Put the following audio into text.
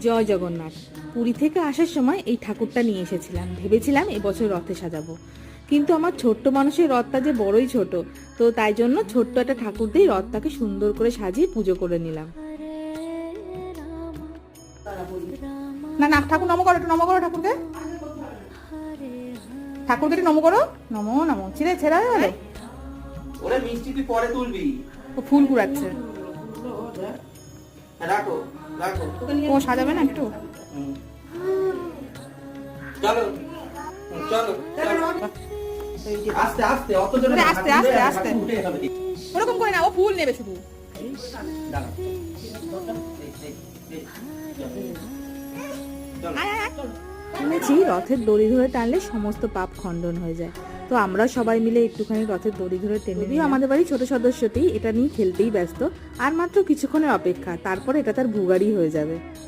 জয় জগন্নাথ। পুরী থেকে আসার সময় এই ঠাকুরটা নিয়ে এসেছিলাম, ভেবেছিলাম এবছর রথে সাজাবো, কিন্তু আমার ছোট্ট মানুষের রথটা যে বড়ই ছোট, তো তাই জন্য ছোট্ট একটা ঠাকুর দিয়ে রথটাকে সুন্দর করে সাজিয়ে পুজো করে নিলাম। না না, ঠাকুর নমো করো, একটু নমো করো ঠাকুরকে, ঠাকুরকে একটু নমো করো। নমো নমো, ছেড়ে ছেড়ে গেল। ওরে মিষ্টি তুই পরে তুলবি। ও ফুল কুড়াচ্ছে। রাখো রাখো। ও সাজাবে না একটু? চলো চলো আস্তে আস্তে, অত জোরে আরে আস্তে আস্তে আস্তে, উঠে যাবে। ওরকম করে না, ও ফুল নেবে শুধু। দাঁড়াও। শুনেছি রথের দড়ি ধরে টানলে সমস্ত পাপ খণ্ডন হয়ে যায়, তো আমরা সবাই মিলে একটুখানি রথের দড়ি ধরে টেনে দিই। আমাদের বাড়ি ছোট সদস্যটি এটা নিয়ে খেলতেই ব্যস্ত, আর মাত্র কিছুক্ষণের অপেক্ষা, তারপর এটা তার ভুগাড়ি হয়ে যাবে।